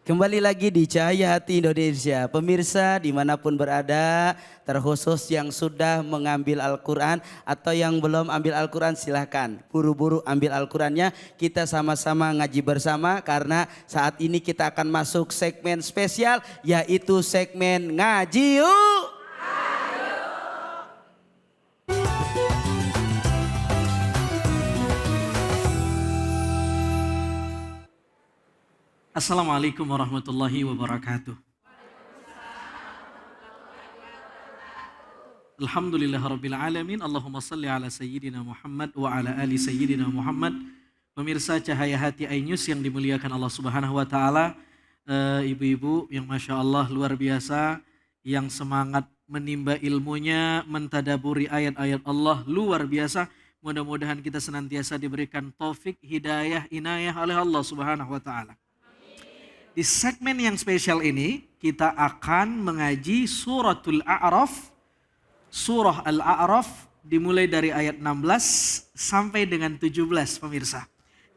Kembali lagi di Cahaya Hati Indonesia. Pemirsa dimanapun berada, terkhusus yang sudah mengambil Al-Quran atau yang belum ambil Al-Quran, silahkan buru-buru ambil Al-Qurannya. Kita sama-sama ngaji bersama karena saat ini kita akan masuk segmen spesial, yaitu segmen Ngaji Yuk. Assalamualaikum warahmatullahi wabarakatuh. Alhamdulillahirabbil alamin. Allahumma salli ala sayyidina Muhammad wa ala ali sayyidina Muhammad. Pemirsa Cahaya Hati iNews yang dimuliakan Allah Subhanahu wa taala, ibu-ibu yang Masya Allah luar biasa, yang semangat menimba ilmunya, mentadaburi ayat-ayat Allah luar biasa. Mudah-mudahan kita senantiasa diberikan taufik, hidayah, inayah oleh Allah Subhanahu wa taala. Di segmen yang spesial ini kita akan mengaji suratul A'raf. Surah Al-A'raf dimulai dari ayat 16 sampai dengan 17 pemirsa.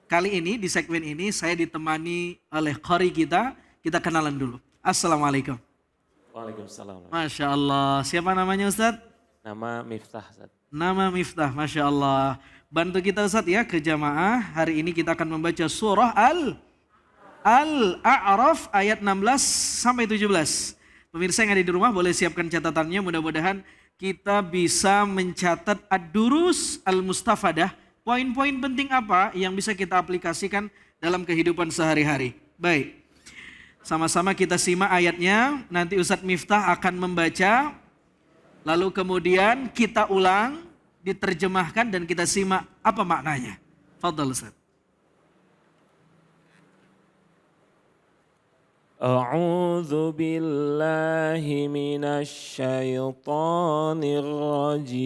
Kali ini di segmen ini saya ditemani oleh qari kita. Kita kenalan dulu. Assalamualaikum. Waalaikumsalam. Masya Allah. Siapa namanya Ustadz? Nama Miftah, Ustaz. Nama Miftah. Masya Allah. Bantu kita Ustadz ya ke jamaah. Hari ini kita akan membaca surah Al-A'raf ayat 16 sampai 17. Pemirsa yang ada di rumah boleh siapkan catatannya, mudah-mudahan kita bisa mencatat ad-durus al-mustafadah, poin-poin penting apa yang bisa kita aplikasikan dalam kehidupan sehari-hari. Baik, sama-sama kita simak ayatnya, nanti Ustadz Miftah akan membaca, lalu kemudian kita ulang, diterjemahkan dan kita simak apa maknanya. Fadhal Ustadz. A'udzu billahi minasyaitonir rajim.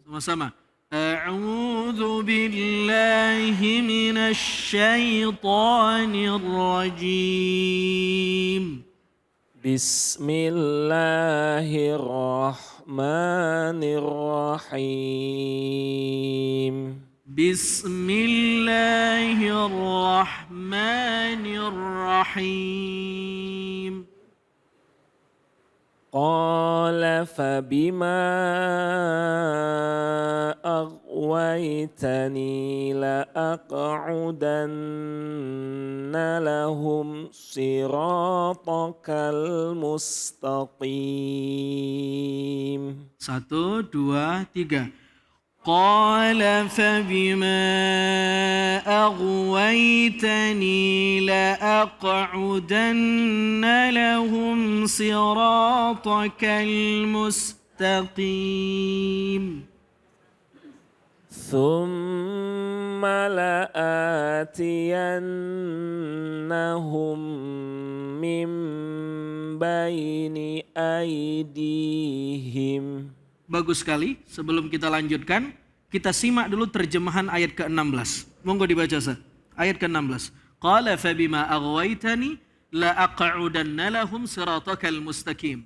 Sama-sama. A'udzu billahi minasyaitonir rajim. Bismillahirrahmanirrahim. Bismillahirrahmanirrahim. Qala fabima aghwaytani la aq'udanna lahum siratakal mustaqim. 1, 2, 3. قال فبما أغويتني لأقعدن لهم صراطك المستقيم ثم لآتينهم من بين أيديهم. Bagus sekali. Sebelum kita lanjutkan, kita simak dulu terjemahan ayat ke-16. Monggo dibaca Ustaz. Ayat ke-16. Qala fabima aghwaytani la aq'udanna lahum siratakal mustaqim.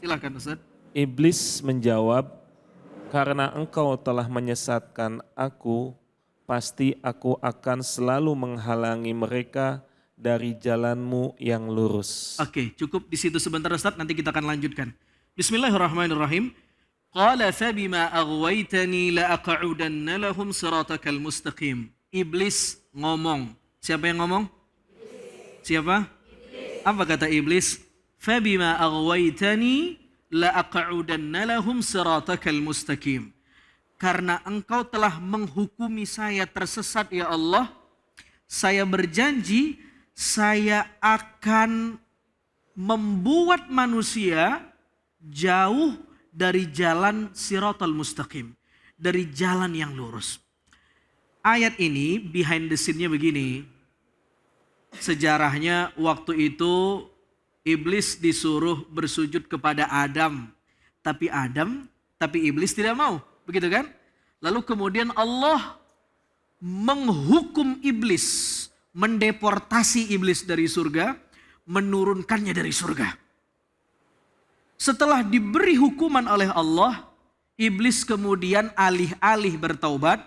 Silakan Ustaz. Iblis menjawab, karena engkau telah menyesatkan aku, pasti aku akan selalu menghalangi mereka dari jalanmu yang lurus. Oke, cukup di situ sebentar Ustaz, nanti kita akan lanjutkan. Bismillahirrahmanirrahim. Qala fabima aghwaytani la aq'udanna lahum siratakal mustaqim. Iblis ngomong. Siapa yang ngomong? Siapa? Apa kata iblis? Fabima aghwaytani la aq'udanna lahum siratakal mustaqim. Karena engkau telah menghukumi saya tersesat ya Allah, saya berjanji saya akan membuat manusia jauh dari jalan siratal mustaqim, dari jalan yang lurus. Ayat ini behind the scene-nya begini. Sejarahnya waktu itu iblis disuruh bersujud kepada Adam. Tapi iblis tidak mau. Begitu kan? Lalu kemudian Allah menghukum iblis, mendeportasi iblis dari surga, menurunkannya dari surga. Setelah diberi hukuman oleh Allah, iblis kemudian alih-alih bertaubat,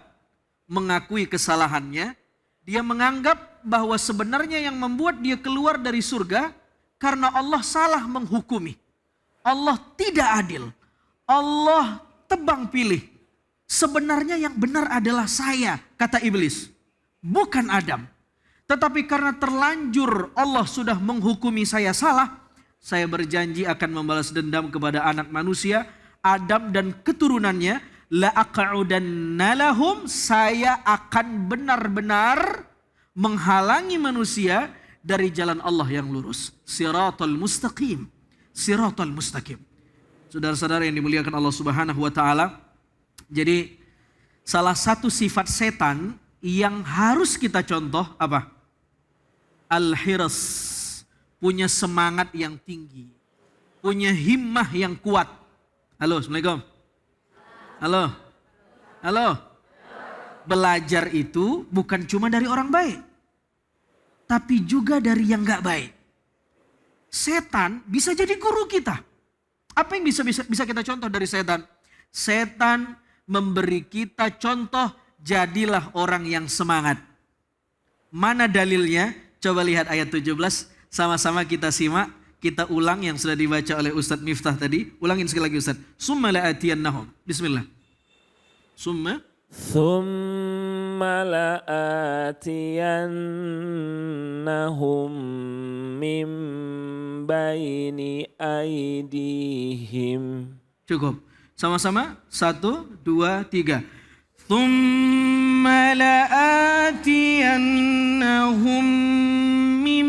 mengakui kesalahannya, dia menganggap bahwa sebenarnya yang membuat dia keluar dari surga karena Allah salah menghukumi. Allah tidak adil. Allah tebang pilih. Sebenarnya yang benar adalah saya, kata iblis. Bukan Adam. Tetapi karena terlanjur Allah sudah menghukumi saya salah, saya berjanji akan membalas dendam kepada anak manusia, Adam dan keturunannya. La aq'udanna lahum, saya akan benar-benar menghalangi manusia dari jalan Allah yang lurus. Siratal mustaqim. Siratal mustaqim. Saudara-saudara yang dimuliakan Allah Subhanahu wa taala. Jadi salah satu sifat setan yang harus kita contoh apa? Al-hiras. Punya semangat yang tinggi. Punya himmah yang kuat. Halo, Assalamualaikum. Halo. Halo. Belajar itu bukan cuma dari orang baik. Tapi juga dari yang gak baik. Setan bisa jadi guru kita. Apa yang bisa kita contoh dari setan? Setan memberi kita contoh, jadilah orang yang semangat. Mana dalilnya? Coba lihat ayat 17, sama-sama kita simak, kita ulang yang sudah dibaca oleh Ustadz Miftah tadi. Ulangin sekali lagi Ustadz. Summa la'atiyannahum. Bismillah. Summa la'atiyannahum min baini aydihim. Cukup. Sama-sama. 1, 2, 3. Thumma la'atiyannahum min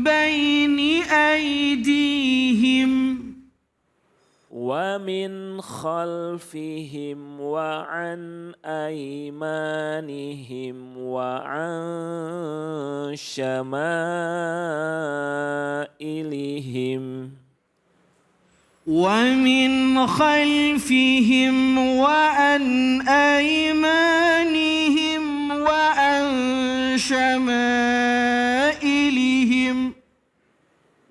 baini aydihim wa min khalfihim wa an aymanihim wa an syama'ilihim. ومن خلفهم وعن أيمانهم وعن شمائلهم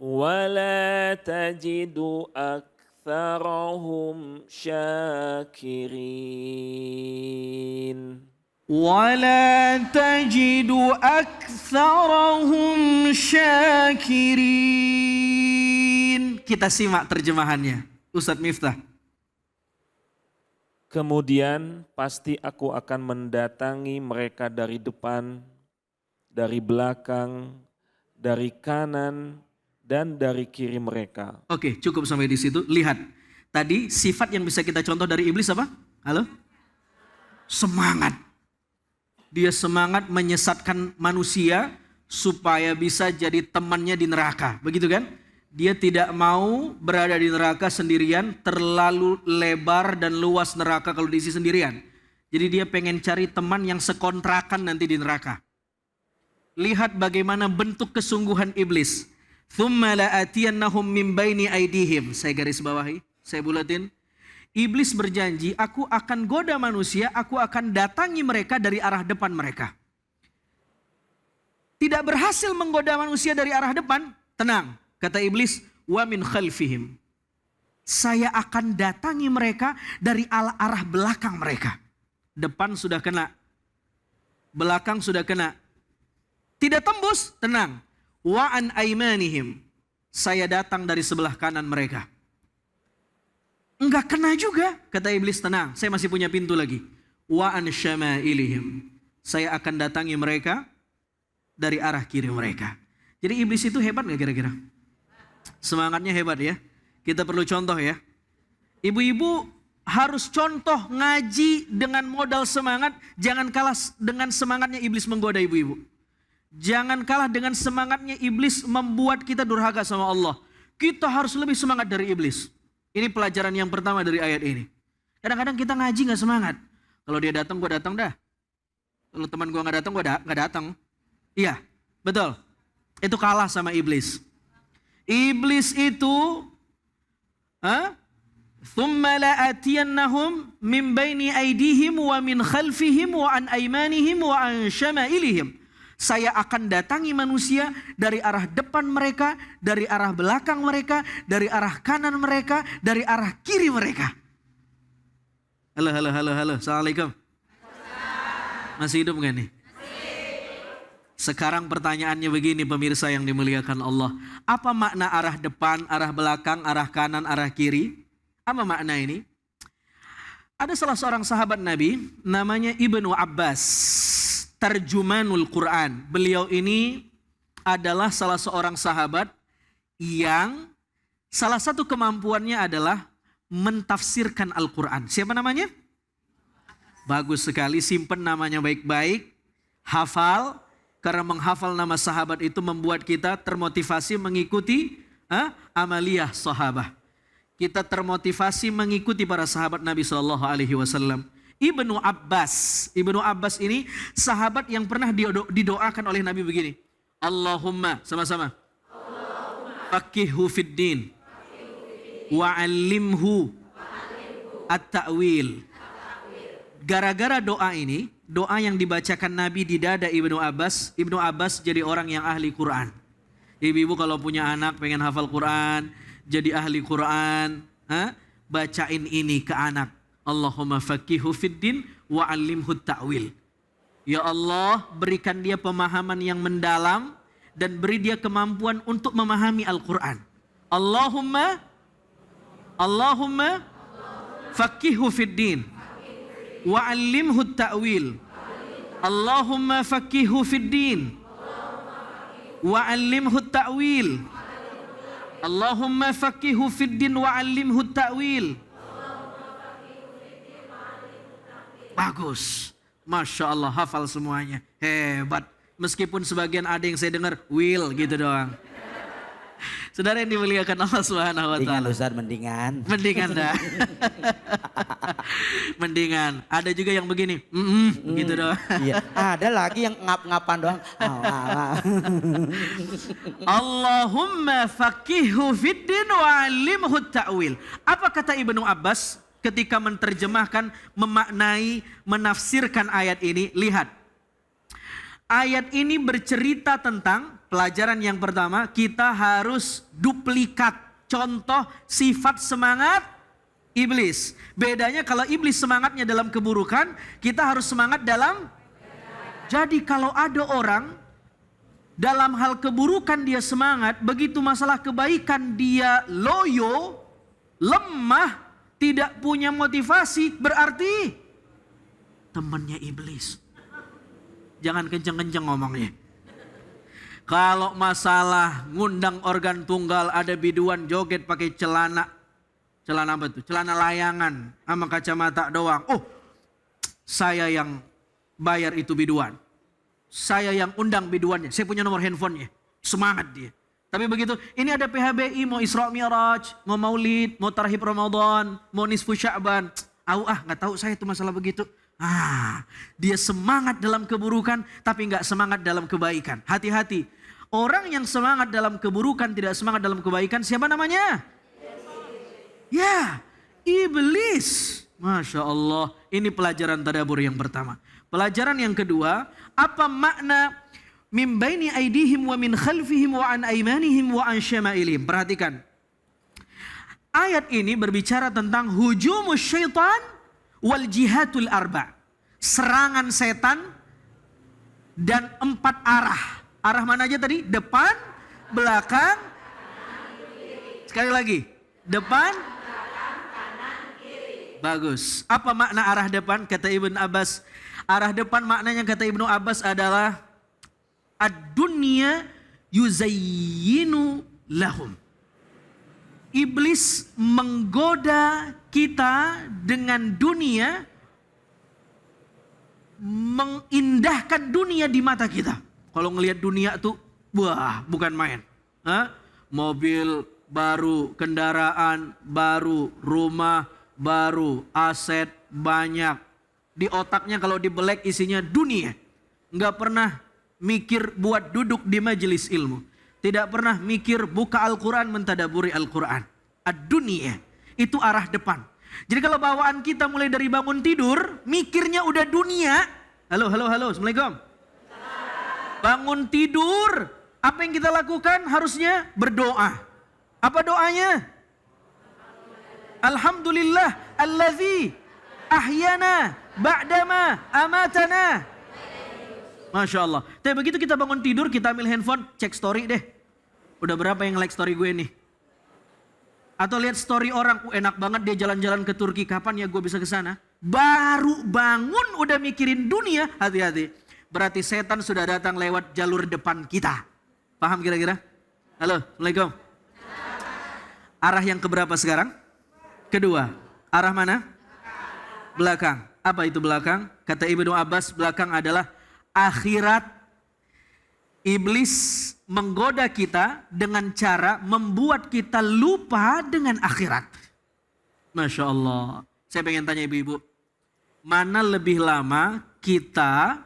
ولا تجد أكثرهم شاكرين ولا تجد أكثرهم شاكرين. Kita simak terjemahannya. Ustadz Miftah. Kemudian pasti aku akan mendatangi mereka dari depan, dari belakang, dari kanan, dan dari kiri mereka. Oke, cukup sampai di situ. Lihat, tadi sifat yang bisa kita contoh dari iblis apa? Halo? Semangat. Dia semangat menyesatkan manusia supaya bisa jadi temannya di neraka. Begitu kan? Dia tidak mau berada di neraka sendirian, terlalu lebar dan luas neraka kalau diisi sendirian. Jadi dia pengen cari teman yang sekontrakan nanti di neraka. Lihat bagaimana bentuk kesungguhan iblis. Thumma la'atiyannahum min baini aydihim. Saya garis bawahi, saya bulatin. Iblis berjanji, aku akan goda manusia, aku akan datangi mereka dari arah depan mereka. Tidak berhasil menggoda manusia dari arah depan, tenang. Kata iblis, wa min khalfihim. Saya akan datangi mereka dari arah belakang mereka. Depan sudah kena. Belakang sudah kena. Tidak tembus, tenang. Wa an aymanihim. Saya datang dari sebelah kanan mereka. Enggak kena juga, kata iblis, tenang. Saya masih punya pintu lagi. Wa an syama'ilihim. Saya akan datangi mereka dari arah kiri mereka. Jadi iblis itu hebat gak kira-kira? Semangatnya hebat ya. Kita perlu contoh ya. Ibu-ibu harus contoh ngaji dengan modal semangat. Jangan kalah dengan semangatnya iblis menggoda ibu-ibu. Jangan kalah dengan semangatnya iblis membuat kita durhaka sama Allah. Kita harus lebih semangat dari iblis. Ini pelajaran yang pertama dari ayat ini. Kadang-kadang kita ngaji gak semangat. Kalau dia datang, gue datang dah. Kalau teman gue gak datang, gue gak datang. Iya, betul. Itu kalah sama iblis. Iblis itu thumma la'atiyannahum min baini aydihim wa min khalfihim wa an aymanihim wa an syama'ilihim. Saya akan datangi manusia dari arah depan mereka, dari arah belakang mereka, dari arah kanan mereka, dari arah kiri mereka. Halo. Assalamualaikum. Masih hidup gak nih? Sekarang pertanyaannya begini pemirsa yang dimuliakan Allah. Apa makna arah depan, arah belakang, arah kanan, arah kiri? Apa makna ini? Ada salah seorang sahabat Nabi namanya Ibnu Abbas, Tarjumanul Quran. Beliau ini adalah salah seorang sahabat yang salah satu kemampuannya adalah mentafsirkan Al-Quran. Siapa namanya? Bagus sekali, simpen namanya baik-baik, hafal. Karena menghafal nama sahabat itu membuat kita termotivasi mengikuti amaliyah sahabah. Kita termotivasi mengikuti para sahabat Nabi SAW. Ibnu Abbas ini sahabat yang pernah didoakan oleh Nabi begini. Allahumma, sama-sama. Faqihhu fid din wa'allimhu at-ta'wil. Gara-gara doa ini, doa yang dibacakan Nabi di dada Ibnu Abbas jadi orang yang ahli Quran. Ibu-ibu kalau punya anak pengen hafal Quran, jadi ahli Quran, bacain ini ke anak. Allahumma faqihhu fid din wa'allimhu at-ta'wil. Ya Allah, berikan dia pemahaman yang mendalam dan beri dia kemampuan untuk memahami Al-Quran. Allahumma faqihhu fid din wa'allimhu at-ta'wil. Allahumma faqihhu fid din wa'allimhu at-ta'wil. Allahumma faqihhu fid din wa'allimhu at-ta'wil. Bagus. Masya Allah, hafal semuanya. Hebat. Meskipun sebagian ada yang saya dengar will gitu doang. Saudara yang dimuliakan Allah Subhanahu wa taala. Ustaz, mendingan. Mendingan dah. Mendingan. Ada juga yang begini, gitu doang. Iya. Ada lagi yang ngap-ngapan doang. Allahumma faqihhu fid din wa'allimhu at-ta'wil. Apa kata Ibnu Abbas ketika menerjemahkan, memaknai, menafsirkan ayat ini? Lihat. Ayat ini bercerita tentang pelajaran yang pertama, kita harus duplikat contoh sifat semangat iblis. Bedanya kalau iblis semangatnya dalam keburukan, kita harus semangat dalam. Jadi kalau ada orang dalam hal keburukan dia semangat, begitu masalah kebaikan dia loyo, lemah, tidak punya motivasi, berarti temannya iblis. Jangan kenceng-kenceng ngomongnya. Kalau masalah ngundang organ tunggal, ada biduan joget pakai celana apa tuh? Celana layangan sama kacamata doang. Oh, saya yang bayar itu biduan. Saya yang undang biduannya. Saya punya nomor handphonenya. Semangat dia. Tapi begitu, ini ada PHBI, mau Isra Mi'raj, mau Maulid, mau Tarhib Ramadan, mau Nisfu Sya'ban. Nggak tahu saya itu masalah begitu. Dia semangat dalam keburukan tapi nggak semangat dalam kebaikan. Hati-hati. Orang yang semangat dalam keburukan tidak semangat dalam kebaikan, siapa namanya? Ya, iblis. Masya Allah. Ini pelajaran tadabbur yang pertama. Pelajaran yang kedua, apa makna min baini aidihim wa min khalfihim wa an aymanihim wa an syama'ilihim. Perhatikan. Ayat ini berbicara tentang hujumus syaitan wal jihadul arba. Serangan setan dan 4 arah. Arah mana aja tadi? Depan, belakang, sekali lagi. Depan, kanan, kiri. Bagus. Apa makna arah depan? Kata Ibnu Abbas. Arah depan maknanya kata Ibnu Abbas adalah ad-dunya yuzayyinu lahum. Iblis menggoda kita dengan dunia, mengindahkan dunia di mata kita. Kalau ngelihat dunia tuh, wah, bukan main. Mobil baru, kendaraan baru, rumah baru, aset banyak. Di otaknya kalau dibelek isinya dunia. Nggak pernah mikir buat duduk di majelis ilmu. Tidak pernah mikir buka Al-Quran, mentadaburi Al-Quran. Ad-dunia, itu arah depan. Jadi kalau bawaan kita mulai dari bangun tidur, mikirnya udah dunia. Halo, Assalamualaikum. Bangun tidur, apa yang kita lakukan? Harusnya berdoa. Apa doanya? Alhamdulillah allazi ahyana ba'dama amatana. Masya Allah. Tapi begitu kita bangun tidur, kita ambil handphone, cek story deh. Udah berapa yang like story gue nih? Atau lihat story orang, enak banget dia jalan-jalan ke Turki, kapan ya gue bisa ke sana? Baru bangun udah mikirin dunia, hati-hati. Berarti setan sudah datang lewat jalur depan kita. Paham kira-kira? Halo, Assalamualaikum. Arah yang keberapa sekarang? Kedua. Arah mana? Belakang. Apa itu belakang? Kata Ibnu Abbas, belakang adalah akhirat. Iblis menggoda kita dengan cara membuat kita lupa dengan akhirat. Masya Allah. Saya pengen tanya ibu-ibu. Mana lebih lama kita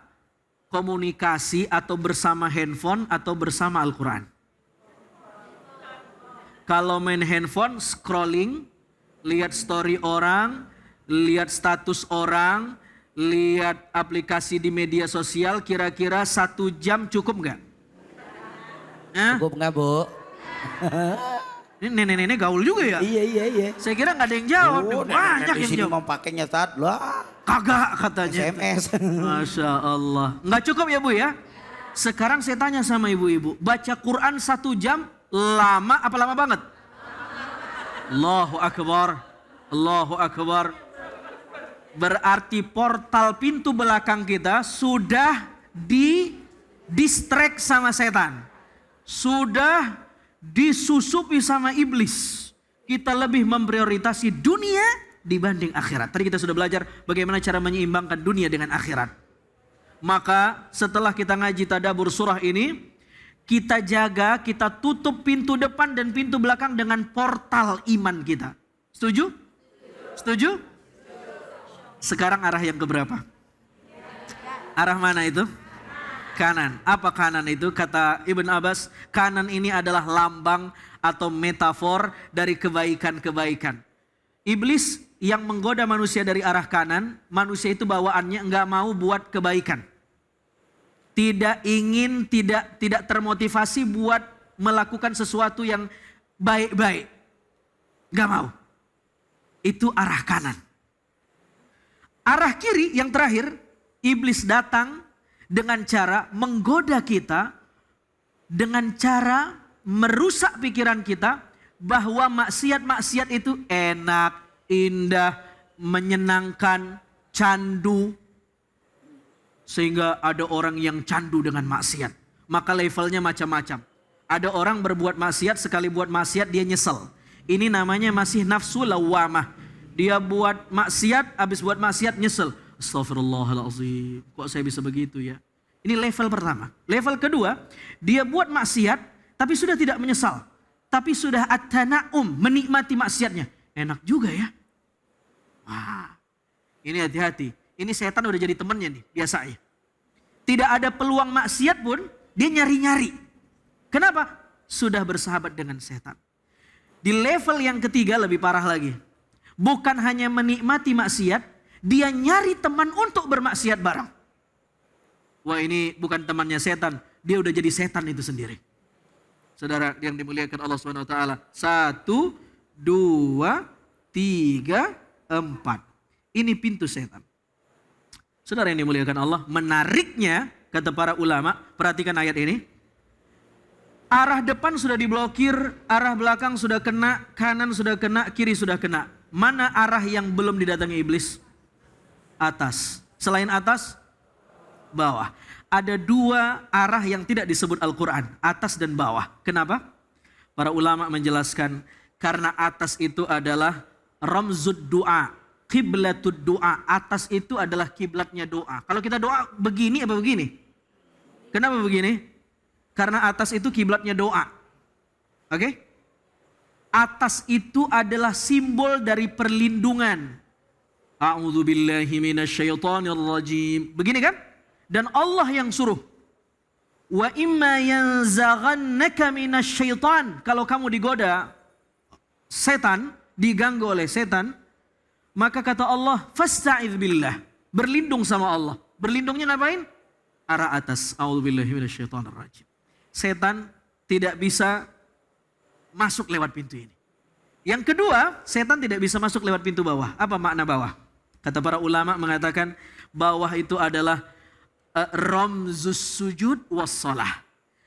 komunikasi atau bersama handphone atau bersama Al-Quran? Kalau main handphone, scrolling, lihat story orang, lihat status orang, lihat aplikasi di media sosial, kira-kira 1 jam cukup nggak? Cukup nggak, Bu? Ini nenek-nenek gaul juga ya? Iya. Saya kira nggak ada yang jawab. Banyak di yang sini jawab. mau pakainya saat lah. Kagak katanya. SMS. Masya Allah. Nggak cukup ya Bu ya? Sekarang saya tanya sama ibu-ibu. Baca Quran 1 jam lama apa lama banget? Allahu Akbar. Allahu Akbar. Berarti portal pintu belakang kita sudah di-distract sama setan. Sudah disusupi sama iblis. Kita lebih memprioritasi dunia dibanding akhirat. Tadi kita sudah belajar bagaimana cara menyeimbangkan dunia dengan akhirat. Maka setelah kita ngaji tadabbur surah ini, kita jaga, kita tutup pintu depan dan pintu belakang dengan portal iman kita. Setuju? Setuju? Sekarang arah yang keberapa? Arah mana itu? Kanan. Apa kanan itu? Kata Ibn Abbas, kanan ini adalah lambang atau metafor dari kebaikan-kebaikan. Iblis yang menggoda manusia dari arah kanan, manusia itu bawaannya enggak mau buat kebaikan. Tidak ingin, tidak termotivasi buat melakukan sesuatu yang baik-baik. Enggak mau. Itu arah kanan. Arah kiri yang terakhir, iblis datang dengan cara menggoda kita, dengan cara merusak pikiran kita bahwa maksiat-maksiat itu enak, indah, menyenangkan, candu. Sehingga ada orang yang candu dengan maksiat. Maka levelnya macam-macam. Ada orang berbuat maksiat, sekali buat maksiat dia nyesel. Ini namanya masih nafsu lawamah. Dia buat maksiat, habis buat maksiat nyesel. Astaghfirullahaladzim, kok saya bisa begitu ya? Ini level pertama. Level kedua, dia buat maksiat tapi sudah tidak menyesal. Tapi sudah at-tana'um, menikmati maksiatnya. Enak juga ya. Wah, ini hati-hati. Ini setan udah jadi temennya nih, biasanya. Tidak ada peluang maksiat pun, dia nyari-nyari. Kenapa? Sudah bersahabat dengan setan. Di level yang ketiga lebih parah lagi. Bukan hanya menikmati maksiat, dia nyari teman untuk bermaksiat bareng. Wah, ini bukan temannya setan, dia udah jadi setan itu sendiri. Saudara yang dimuliakan Allah Subhanahu wa taala. 1, 2, 3, 4. Ini pintu setan. Saudara yang dimuliakan Allah, menariknya kata para ulama, perhatikan ayat ini. Arah depan sudah diblokir, arah belakang sudah kena, kanan sudah kena, kiri sudah kena. Mana arah yang belum didatangi iblis? Atas. Selain atas, bawah. Ada 2 arah yang tidak disebut Al-Quran, atas dan bawah. Kenapa? Para ulama menjelaskan, karena atas itu adalah ramzud doa, kiblatud doa. Atas itu adalah kiblatnya doa. Kalau kita doa begini apa begini? Kenapa begini? Karena atas itu kiblatnya doa. Oke? Atas itu adalah simbol dari perlindungan. A'udzubillahi minasyaitonirrajim. Begini kan? Dan Allah yang suruh. Wa imma yanzaghannaka minasyaitan. Kalau kamu digoda setan, diganggu oleh setan, maka kata Allah, fasta'idz billah. Berlindung sama Allah. Berlindungnya ngapain? Arah atas. A'udzubillahi minasyaitonirrajim. Setan tidak bisa masuk lewat pintu ini. Yang kedua, setan tidak bisa masuk lewat pintu bawah. Apa makna bawah? Kata para ulama mengatakan bawah itu adalah Ramzus sujud wassalah.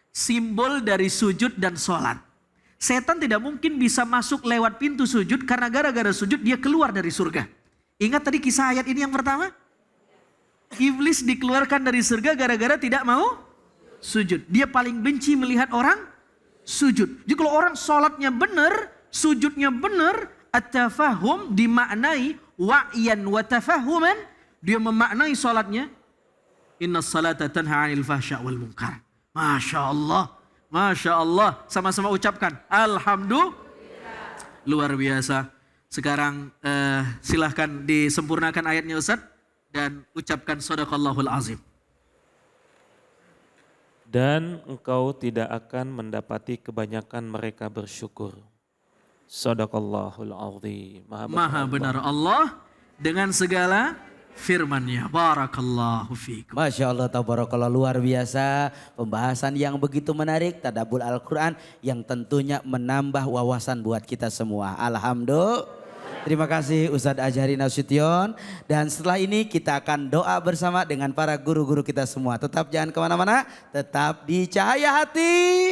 Simbol dari sujud dan sholat. Setan tidak mungkin bisa masuk lewat pintu sujud karena gara-gara sujud dia keluar dari surga. Ingat tadi kisah ayat ini yang pertama? Iblis dikeluarkan dari surga gara-gara tidak mau sujud. Dia paling benci melihat orang sujud. Jadi kalau orang sholatnya benar, sujudnya benar, at-tafahum dimaknai wa'yan wa tafahuman, dia memaknai sholatnya. Inna salata tanha 'anil fahsya wal munkar. Masya Allah, Masya Allah. Sama-sama ucapkan Alhamdulillah. Luar biasa. Sekarang silahkan disempurnakan ayatnya Ustaz dan ucapkan sadaqallahul azim. Dan engkau tidak akan mendapati kebanyakan mereka bersyukur. Sadaqallahul azim. Maha benar Allah dengan segala firman-Nya. Barakallahu fiikum. Masya Allah, tabarakallah, luar biasa. Pembahasan yang begitu menarik, tadabbur Al-Quran yang tentunya menambah wawasan buat kita semua. Alhamdulillah. Terima kasih Ustadz Azhari Nasution. Dan setelah ini kita akan doa bersama dengan para guru-guru kita semua. Tetap jangan kemana-mana, tetap di Cahaya Hati.